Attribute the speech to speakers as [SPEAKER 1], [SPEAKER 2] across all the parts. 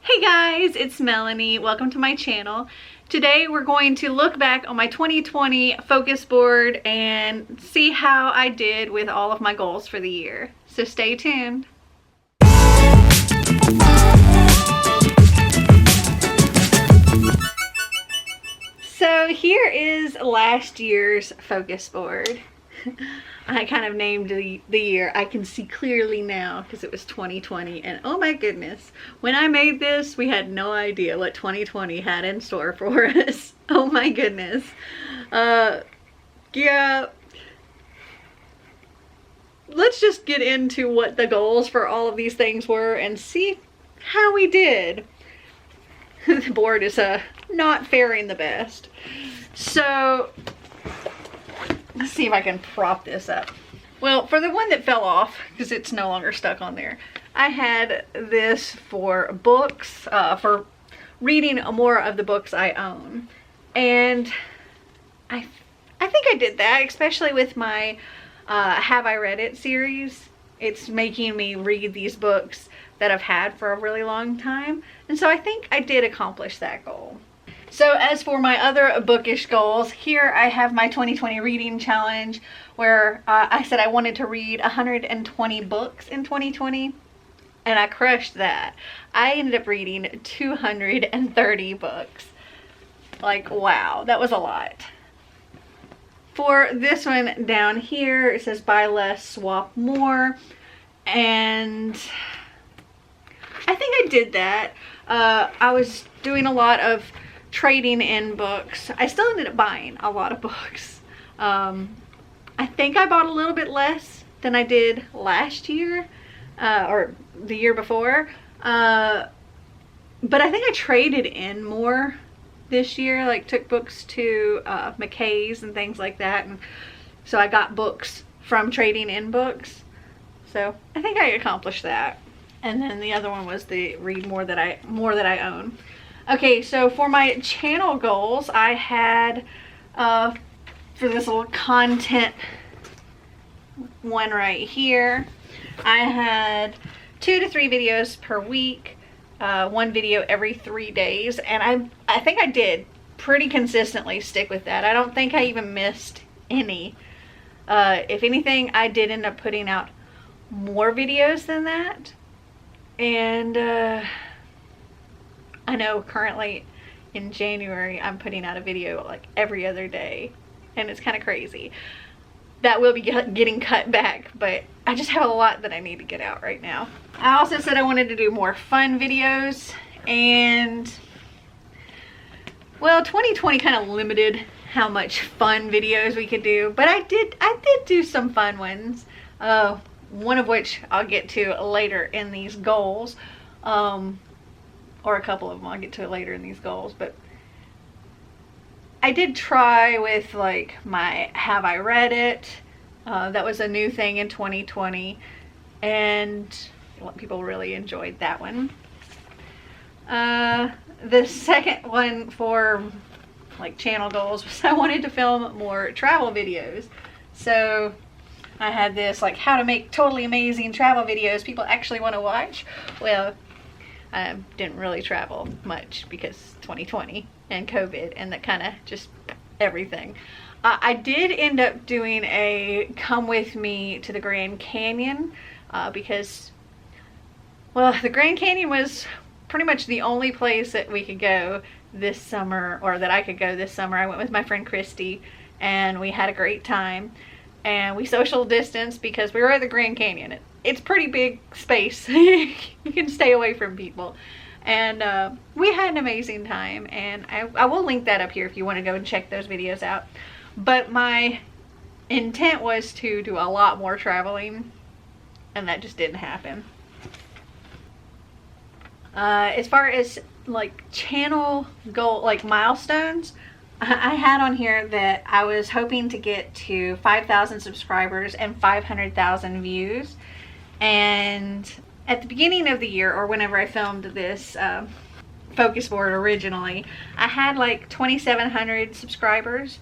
[SPEAKER 1] Hey guys, it's Melanie. Welcome to my channel. Today we're going to look back on my 2020 focus board and see how I did with all of my goals for the year. So stay tuned. So here is last year's focus board. I kind of named the year. I can see clearly now because it was 2020, and oh my goodness, when I made this we had no idea what 2020 had in store for us. Oh my goodness. Yeah, let's just get into what the goals for all of these things were and see how we did. The board is not faring the best. So let's see if I can prop this up. Well, for the one that fell off, because it's no longer stuck on there, I had this for books, for reading more of the books I own. And I think I did that, especially with my Have I Read It series. It's making me read these books that I've had for a really long time. And so I think I did accomplish that goal. So as for my other bookish goals, here I have my 2020 reading challenge where I said I wanted to read 120 books in 2020, and I crushed that. I ended up reading 230 books. Like, wow, that was a lot. For this one down here, it says buy less, swap more, and I think I did that. I was doing a lot of trading in books. I still ended up buying a lot of books. I think I bought a little bit less than I did last year, or the year before, but I think I traded in more this year, like took books to McKay's and things like that, and so I got books from trading in books. So I think I accomplished that. And then the other one was the read more that I own. Okay, so for my channel goals, I had, for this little content one right here, I had 2 to 3 videos per week, 1 video every 3 days, and I think I did pretty consistently stick with that. I don't think I even missed any. If anything, I did end up putting out more videos than that, and I know currently in January I'm putting out a video like every other day, and it's kind of crazy. That will be getting cut back, but I just have a lot that I need to get out right now. I also said I wanted to do more fun videos, and well, 2020 kind of limited how much fun videos we could do, but I did do some fun ones, one of which I'll get to later in these goals. Or a couple of them I'll get to it later in these goals, but I did try with like my Have I Read It. That was a new thing in 2020, and people really enjoyed that one. The second one for like channel goals was I wanted to film more travel videos. So I had this like how to make totally amazing travel videos people actually want to watch. Well, I didn't really travel much because 2020 and COVID and that kind of just everything. I did end up doing a come with me to the Grand Canyon because, well, the Grand Canyon was pretty much the only place that we could go this summer, or that I could go this summer. I went with my friend Christy and we had a great time, and we social distanced because we were at the Grand Canyon. It's pretty big space. You can stay away from people, and we had an amazing time, and I will link that up here if you want to go and check those videos out. But my intent was to do a lot more traveling, and that just didn't happen. As far as like channel goal, like milestones, I had on here that I was hoping to get to 5,000 subscribers and 500,000 views. And at the beginning of the year, or whenever I filmed this focus board originally, I had like 2,700 subscribers,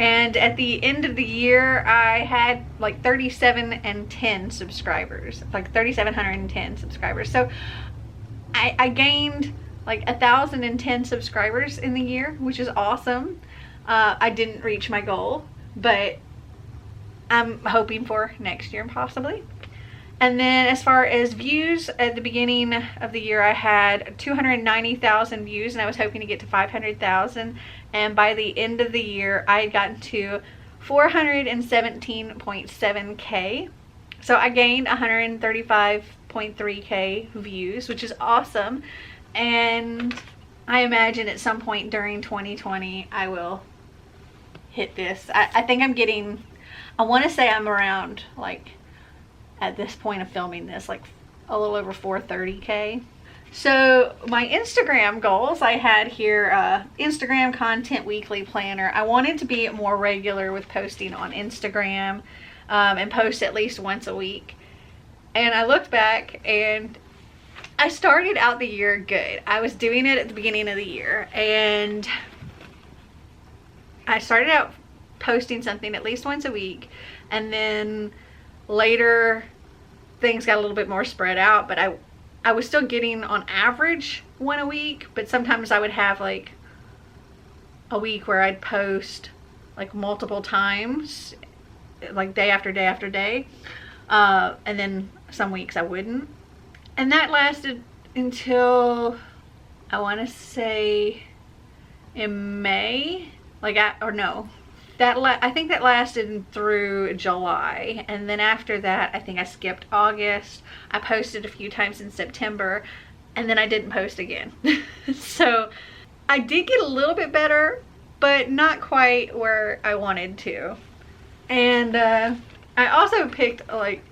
[SPEAKER 1] and at the end of the year I had like 3,710 subscribers, like 3,710 subscribers. So I gained like 1,010 subscribers in the year, which is awesome. I didn't reach my goal, but I'm hoping for next year possibly. And then as far as views, at the beginning of the year I had 290,000 views, and I was hoping to get to 500,000. And by the end of the year I had gotten to 417.7k. So I gained 135.3k views, which is awesome. And I imagine at some point during 2020 I will hit this. I think I'm getting, I want to say I'm around, like, at this point of filming this, like a little over 430k. So my Instagram goals, I had here Instagram content weekly planner. I wanted to be more regular with posting on Instagram and post at least once a week. And I looked back and I started out the year good. I was doing it at the beginning of the year, and I started out posting something at least once a week, and then later things got a little bit more spread out, but I was still getting on average one a week, but sometimes I would have like a week where I'd post like multiple times, like day after day after day, and then some weeks I wouldn't. And that lasted until, I want to say, in May, like, I think that lasted through July. And then after that, I think I skipped August. I posted a few times in September, and then I didn't post again. So I did get a little bit better, but not quite where I wanted to. And I also picked like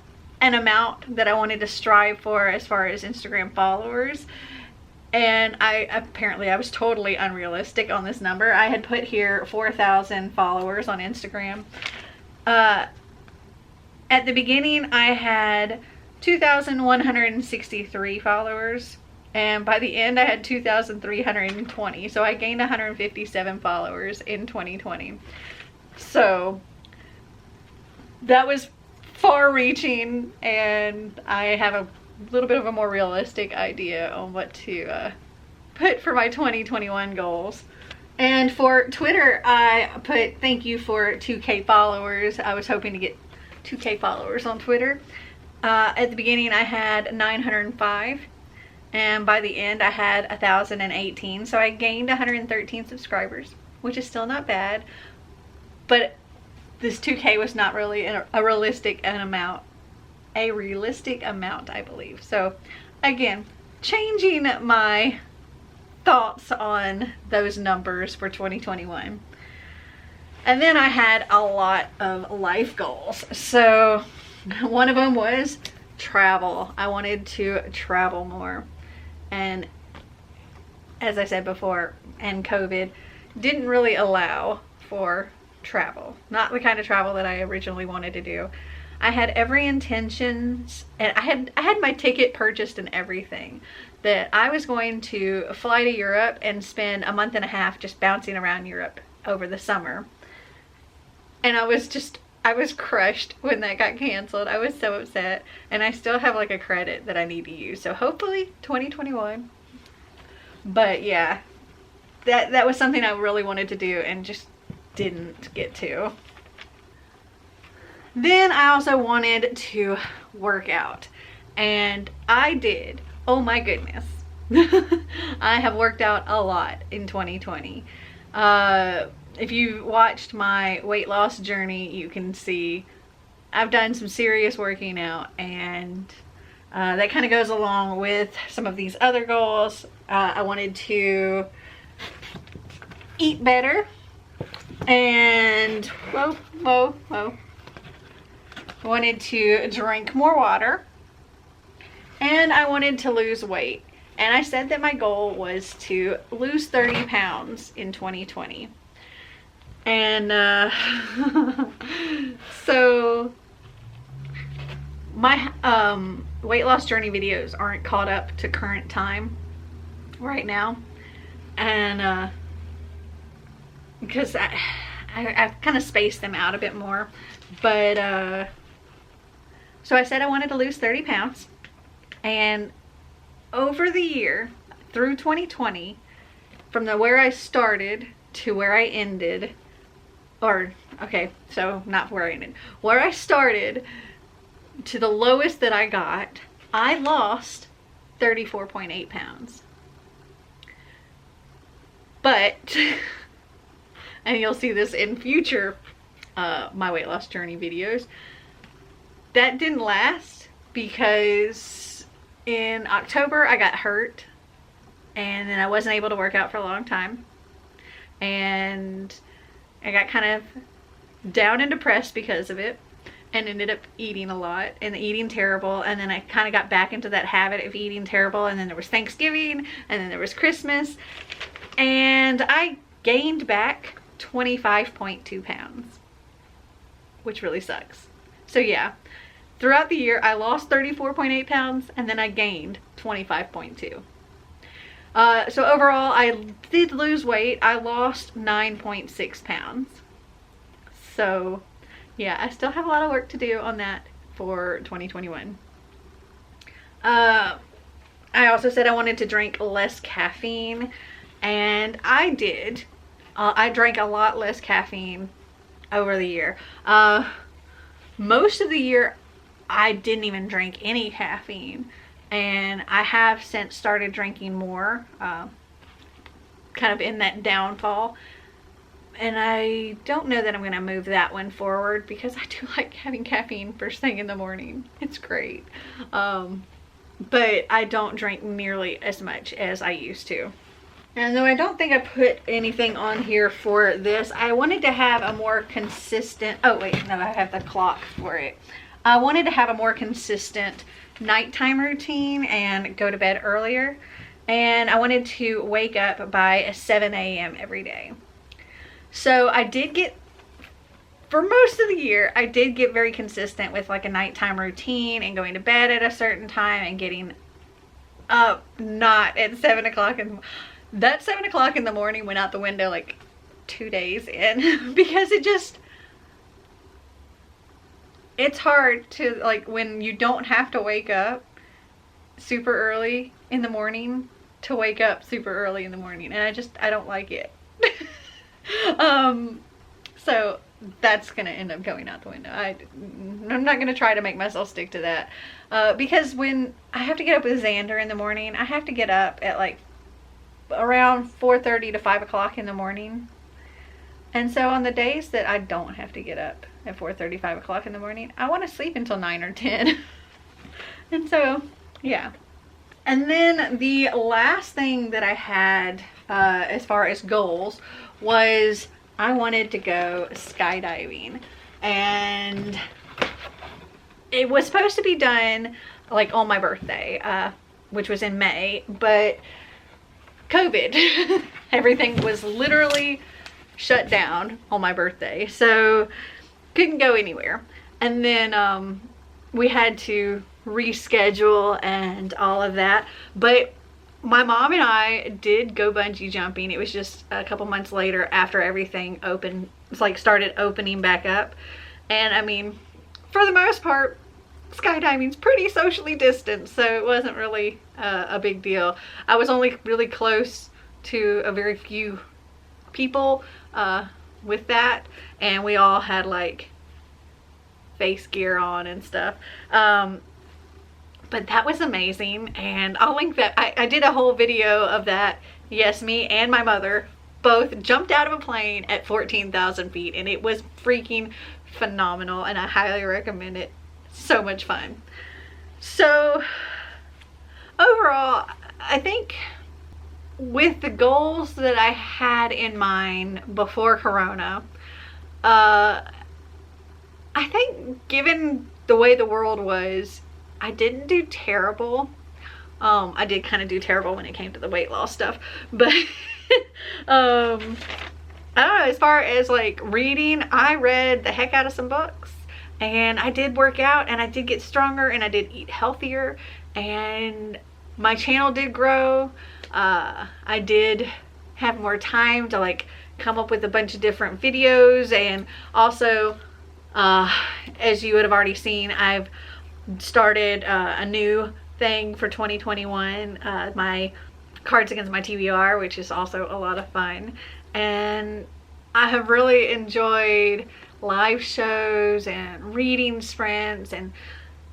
[SPEAKER 1] an amount that I wanted to strive for as far as Instagram followers. And I was totally unrealistic on this number. I had put here 4,000 followers on Instagram. At the beginning I had 2,163 followers, and by the end I had 2,320. So I gained 157 followers in 2020. So that was far-reaching, and I have a little bit of a more realistic idea on what to put for my 2021 goals. And for Twitter, I put thank you for 2k followers. I was hoping to get 2k followers on Twitter. At the beginning I had 905, and by the end I had 1,018. So I gained 113 subscribers, which is still not bad, but this 2k was not really a realistic amount, I believe. So again, changing my thoughts on those numbers for 2021. And then I had a lot of life goals. So one of them was travel. I wanted to travel more, and as I said before, and COVID didn't really allow for travel, not the kind of travel that I originally wanted to do. I had every intentions, and I had my ticket purchased and everything, that I was going to fly to Europe and spend a month and a half just bouncing around Europe over the summer. And I was crushed when that got canceled. I was so upset, and I still have like a credit that I need to use, so hopefully 2021. But yeah, that was something I really wanted to do and just didn't get to. Then I also wanted to work out, and I did. Oh my goodness. I have worked out a lot in 2020. If you watched my weight loss journey, you can see I've done some serious working out, and that kind of goes along with some of these other goals. I wanted to eat better, and I wanted to drink more water, and I wanted to lose weight. And I said that my goal was to lose 30 pounds in 2020. And so my weight loss journey videos aren't caught up to current time right now, and because I've kind of spaced them out a bit more. But so I said I wanted to lose 30 pounds, and over the year, through 2020, from where I started to where I ended, or okay, so not where I ended, where I started to the lowest that I got, I lost 34.8 pounds. But, and you'll see this in future my weight loss journey videos, that didn't last because in October I got hurt and then I wasn't able to work out for a long time, and I got kind of down and depressed because of it, and ended up eating a lot and eating terrible, and then I kind of got back into that habit of eating terrible, and then there was Thanksgiving, and then there was Christmas, and I gained back 25.2 pounds, which really sucks. So yeah, throughout the year I lost 34.8 pounds and then I gained 25.2. So overall I did lose weight. I lost 9.6 pounds. So yeah, I still have a lot of work to do on that for 2021. I also said I wanted to drink less caffeine, and I did. I drank a lot less caffeine over the year. Most of the year I didn't even drink any caffeine, and I have since started drinking more, kind of in that downfall. And I don't know that I'm going to move that one forward because I do like having caffeine first thing in the morning. It's great. But I don't drink nearly as much as I used to. And though I don't think I put anything on here for this, I wanted to have a more consistent, oh wait, no, I have the clock for it. I wanted to have a more consistent nighttime routine and go to bed earlier. And I wanted to wake up by 7 a.m. every day. So I did get, for most of the year, I did get very consistent with like a nighttime routine and going to bed at a certain time and getting up not at 7 o'clock. And that 7 o'clock in the morning went out the window like 2 days in because it's hard to, like, when you don't have to wake up super early in the morning, to wake up super early in the morning, and I don't like it. So that's gonna end up going out the window. I'm not gonna try to make myself stick to that, because when I have to get up with Xander in the morning, I have to get up at like around 4:30 to 5 o'clock in the morning. And so on the days that I don't have to get up at 4:30, 5 o'clock in the morning, I want to sleep until 9 or 10. And so yeah. And then the last thing that I had as far as goals was I wanted to go skydiving, and it was supposed to be done like on my birthday, which was in May, but COVID, everything was literally shut down on my birthday, so couldn't go anywhere. And then we had to reschedule and all of that, but my mom and I did go bungee jumping. It was just a couple months later after everything opened, it's like started opening back up. And I mean, for the most part, skydiving's pretty socially distanced, so it wasn't really a big deal. I was only really close to a very few people with that, and we all had like face gear on and stuff. But that was amazing, and I'll link that. I did a whole video of that. Yes, me and my mother both jumped out of a plane at 14,000 feet, and it was freaking phenomenal, and I highly recommend it. So much fun. So overall, I think with the goals that I had in mind before Corona, I think given the way the world was, I didn't do terrible. I did kind of do terrible when it came to the weight loss stuff, but I don't know, as far as like reading, I read the heck out of some books, and I did work out, and I did get stronger, and I did eat healthier, and my channel did grow. I did have more time to like come up with a bunch of different videos, and also as you would have already seen, I've started a new thing for 2021, my Cards Against My TBR, which is also a lot of fun. And I have really enjoyed live shows and reading sprints and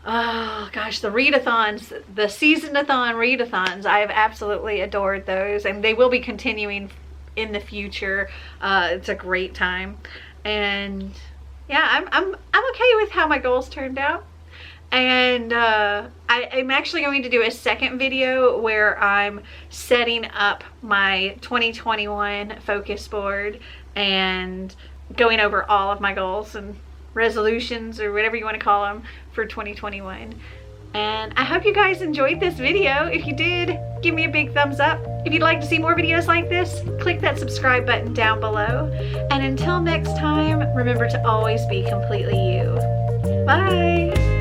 [SPEAKER 1] oh gosh, the readathons, the season-a-thon readathons. I have absolutely adored those, and they will be continuing in the future. It's a great time, and yeah, I'm okay with how my goals turned out. And I'm actually going to do a second video where I'm setting up my 2021 focus board and going over all of my goals and resolutions, or whatever you want to call them, for 2021. And I hope you guys enjoyed this video. If you did, give me a big thumbs up. If you'd like to see more videos like this, click that subscribe button down below. And until next time, remember to always be completely you. Bye!